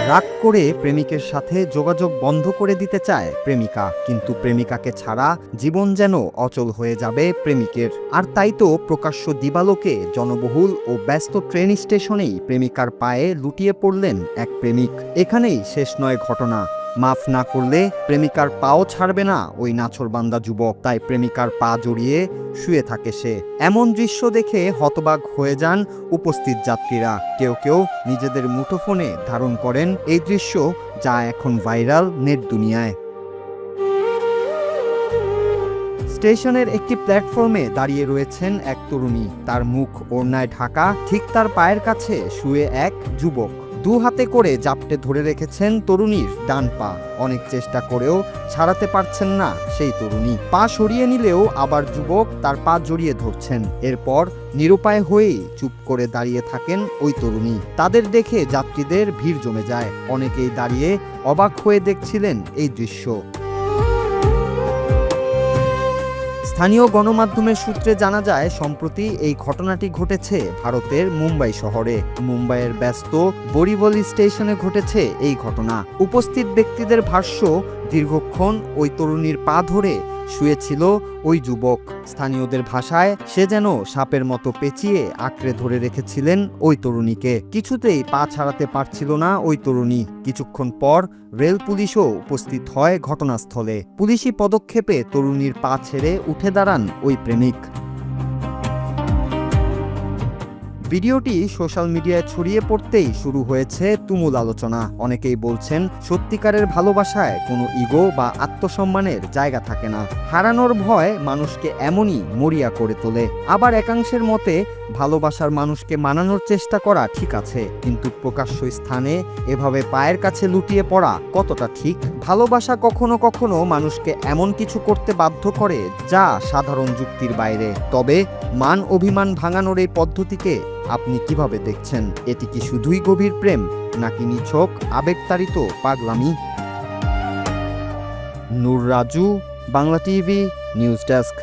রাগ করে প্রেমিকের সাথে যোগাযোগ বন্ধ করে দিতে চায় প্রেমিকা, কিন্তু প্রেমিকাকে ছাড়া জীবন যেন অচল হয়ে যাবে প্রেমিকের। আর তাই তো প্রকাশ্য দিবালোকে জনবহুল ও ব্যস্ত ট্রেন স্টেশনেই প্রেমিকার পায়ে লুটিয়ে পড়লেন এক প্রেমিক। এখানেই শেষ নয় ঘটনা। মাফ না করলে প্রেমিকার পাও ছাড়বে না ওই নাছোড়বান্দা যুবক। তাই প্রেমিকার পা জড়িয়ে শুয়ে থাকে সে। এমন দৃশ্য দেখে হতবাক হয়ে যান উপস্থিত যাত্রীরা। কেউ কেউ নিজেদের মুঠোফোনে ধারণ করেন এই দৃশ্য, যা এখন ভাইরাল নেট দুনিয়ায়। স্টেশনের একটি প্ল্যাটফর্মে দাঁড়িয়ে রয়েছেন এক তরুণী। তার মুখ ওড়নায় ঢাকা। ঠিক তার পায়ের কাছে শুয়ে এক যুবক। দু হাতে করে জাপটে ধরে রেখেছেন তরুণীর ডান পা। অনেক চেষ্টা করেও ছাড়াতে পারছেন না সেই তরুণী। পা সরিয়ে নিলেও আবার যুবক তার পা জড়িয়ে ধরছেন। এরপর নিরুপায় হয়েই চুপ করে দাঁড়িয়ে থাকেন ওই তরুণী। তাদের দেখে যাত্রীদের ভিড় জমে যায়। অনেকেই দাঁড়িয়ে অবাক হয়ে দেখছিলেন এই দৃশ্য। স্থানীয় গণমাধ্যমের সূত্রে জানা যায়, সম্প্রতি এই ঘটনাটি ঘটেছে ভারতের মুম্বাই শহরে। মুম্বাইয়ের ব্যস্ত বরিবলি স্টেশনে ঘটেছে এই ঘটনা। উপস্থিত ব্যক্তিদের ভাষ্য, দীর্ঘক্ষণ ওই তরুণীর পা ধরে শুয়েছিল ওই যুবক। স্থানীয়দের ভাষায় সে যেন সাপের মতো পেঁচিয়ে আঁকড়ে ধরে রেখেছিলেন ওই তরুণীকে। কিছুতেই পা ছাড়াতে পারছিল না ওই তরুণী। কিছুক্ষণ পর রেল পুলিশও উপস্থিত হয় ঘটনাস্থলে। পুলিশি পদক্ষেপে তরুণীর পা ছেড়ে উঠে দাঁড়ান ওই প্রেমিক। ভিডিওটি সোশ্যাল মিডিয়ায় ছড়িয়ে পড়তেই শুরু হয়েছে তুমুল আলোচনা। অনেকেই বলছেন, সত্যিকারের ভালোবাসায় কোনো ইগো বা আত্মসম্মানের জায়গা থাকে না। হারানোর ভয় মানুষকে এমনই মরিয়া করে তোলে। আবার একাংশের মতে, ভালোবাসার মানুষকে মানানোর চেষ্টা করা ঠিক আছে, কিন্তু প্রকাশ্য স্থানে এভাবে পায়ের কাছে লুটিয়ে পড়া কতটা ঠিক? ভালোবাসা কখনো কখনো মানুষকে এমন কিছু করতে বাধ্য করে যা সাধারণ যুক্তির বাইরে। তবে মান অভিমান ভাঙানোর এই পদ্ধতিকে আপনি কিভাবে দেখছেন? এটি কি শুধুই গভীর প্রেম, নাকি নিছক আবেগতাড়িত পাগলামি? Noor Raju, Bangla TV, news desk.